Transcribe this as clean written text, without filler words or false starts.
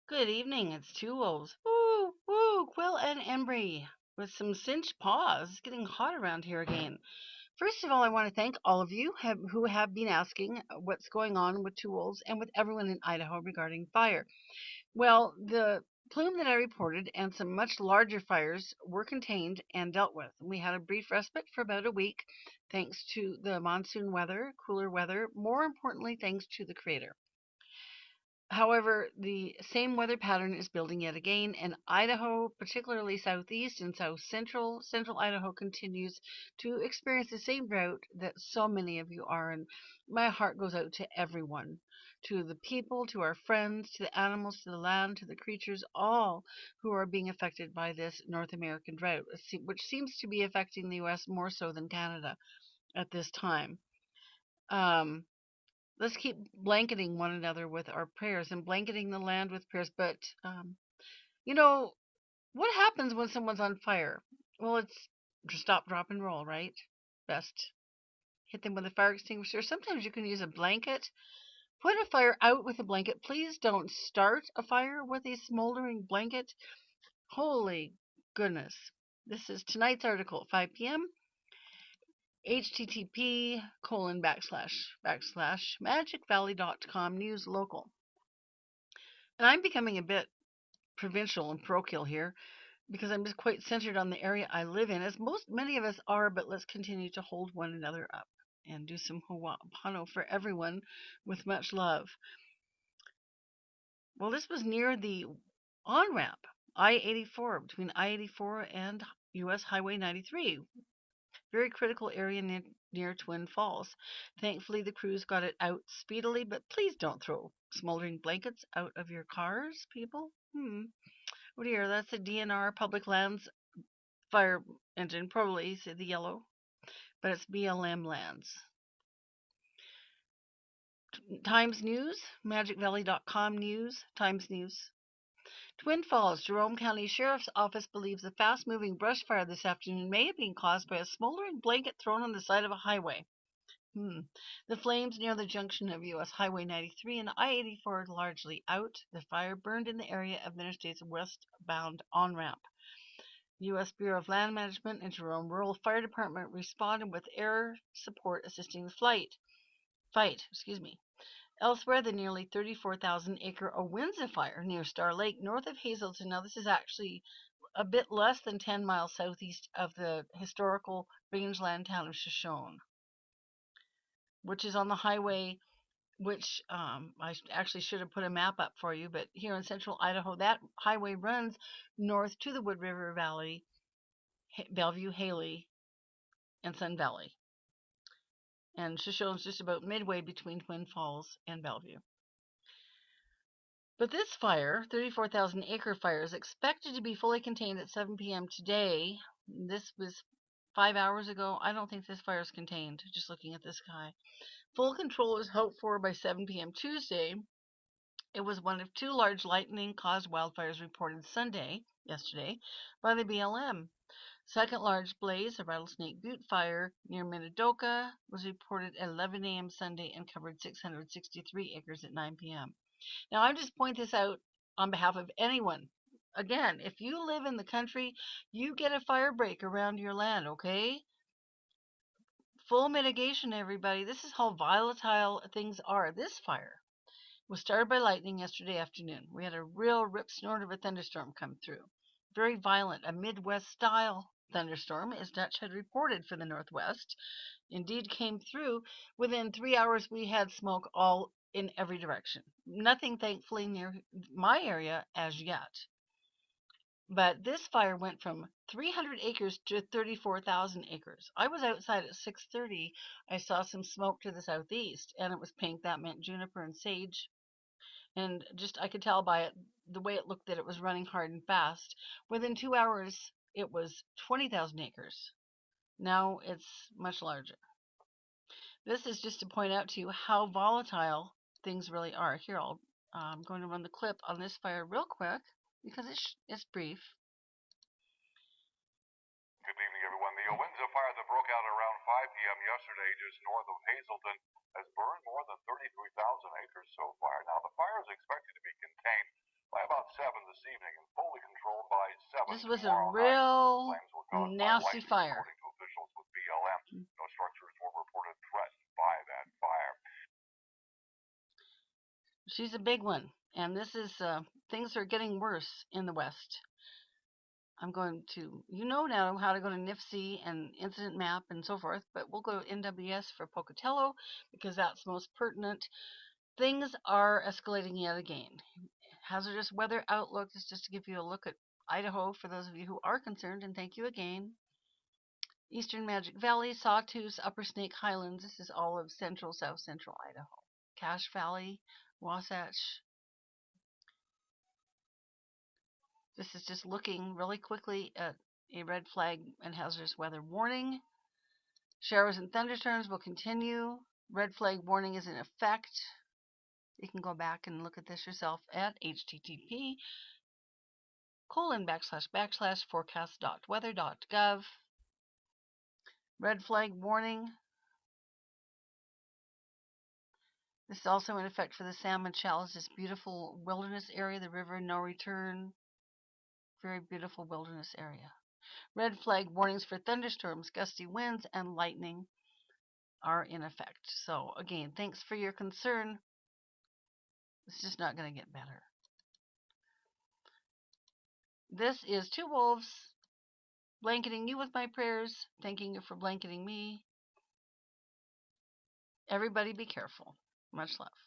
Good evening. It's Two Wolves. Woo, woo, Quill and Embry with some cinched paws. It's getting hot around here again. First of all, I want to thank all of you who have been asking what's going on with Two Wolves and with everyone in Idaho regarding fire. Well, the plume that I reported and some much larger fires were contained and dealt with. We had a brief respite for about a week thanks to the monsoon weather, cooler weather, more importantly, thanks to the Creator. However, the same weather pattern is building yet again, and Idaho, particularly southeast and central Idaho, continues to experience the same drought that so many of you are. And my heart goes out to everyone, to the people, to our friends, to the animals, to the land, to the creatures, all who are being affected by this North American drought, which seems to be affecting the U.S. more so than Canada at this time. Um, let's keep blanketing one another with our prayers and blanketing the land with prayers. But, you know, what happens when someone's on fire? Well, it's just stop, drop, and roll, right? Best hit them with a fire extinguisher. Sometimes you can use a blanket. Put a fire out with a blanket. Please don't start a fire with a smoldering blanket. Holy goodness. This is tonight's article at 5 p.m. http:// magicvalley.com news local. And I'm becoming a bit provincial and parochial here because I'm just quite centered on the area I live in, as many of us are, but let's continue to hold one another up and do some ho'opono for everyone with much love. Well, this was near the on ramp, I-84, between I-84 and US Highway 93. Very critical area near Twin Falls. Thankfully, the crews got it out speedily, but please don't throw smoldering blankets out of your cars, people. Oh dear, that's a DNR Public Lands fire engine, probably say the yellow, but it's BLM lands. Times News, magicvalley.com news, Times News. Twin Falls, Jerome County Sheriff's Office believes a fast-moving brush fire this afternoon may have been caused by a smoldering blanket thrown on the side of a highway. The flames near the junction of US Highway 93 and I-84 are largely out. The fire burned in the area of Interstate's westbound on-ramp. U.S. Bureau of Land Management and Jerome Rural Fire Department responded with air support assisting the fight. Elsewhere, the nearly 34,000-acre Owinza fire near Star Lake, north of Hazelton. Now, this is actually a bit less than 10 miles southeast of the historical rangeland town of Shoshone, which is on the highway. Which I actually should have put a map up for you, but here in central Idaho, that highway runs north to the Wood River Valley, Bellevue, Haley, and Sun Valley. And Shoshone's just about midway between Twin Falls and Bellevue. But this fire, 34,000-acre fire, is expected to be fully contained at 7 p.m. today. This was 5 hours ago. I don't think this fire is contained, just looking at the sky. Full control is hoped for by 7 p.m. Tuesday. It was one of two large lightning-caused wildfires reported yesterday, by the BLM. Second large blaze, a Rattlesnake Butte fire near Minidoka, was reported at 11 a.m. Sunday and covered 663 acres at 9 p.m. Now, I just point this out on behalf of anyone. Again, if you live in the country, you get a fire break around your land, okay? Full mitigation, everybody. This is how volatile things are. This fire was started by lightning yesterday afternoon. We had a real rip snort of a thunderstorm come through. Very violent, a Midwest style thunderstorm, as Dutch had reported for the Northwest. Indeed came through. Within 3 hours, we had smoke all in every direction. Nothing, thankfully, near my area as yet. But this fire went from 300 acres to 34,000 acres. I was outside at 6:30. I saw some smoke to the southeast, and it was pink. That meant juniper and sage. And just I could tell by it the way it looked that it was running hard and fast. Within 2 hours, it was 20,000 acres. Now it's much larger. This is just to point out to you how volatile things really are. Here, I'm going to run the clip on this fire real quick because it's brief. Good evening, everyone. The Owinza fire that broke out around 5 p.m. yesterday just north of Hazelton has burned more than 33,000 acres so far. Now, the fire is expected to be contained by about 7 this evening and fully controlled by 7 This was a tomorrow night. real Flames were caused by nasty lightning, fire. according to officials with BLM. No structures were reported threatened by that fire. She's a big one, and this is things are getting worse in the West. I'm going to, now how to go to NIFC and Incident Map and so forth, but we'll go to NWS for Pocatello because that's most pertinent. Things are escalating yet again. Hazardous weather outlook is just to give you a look at Idaho for those of you who are concerned, and thank you again. Eastern Magic Valley, Sawtooth, Upper Snake Highlands. This is all of central, south central Idaho. Cache Valley, Wasatch. This is just looking really quickly at a red flag and hazardous weather warning. Showers and thunderstorms will continue. Red flag warning is in effect. You can go back and look at this yourself at http://forecast.weather.gov. Red flag warning. This is also in effect for the Salmon Shallows, this beautiful wilderness area, the river no return. Very beautiful wilderness area. Red flag warnings for thunderstorms, gusty winds, and lightning are in effect. So, again, thanks for your concern. It's just not going to get better. This is Two Wolves blanketing you with my prayers, thanking you for blanketing me. Everybody be careful. Much love.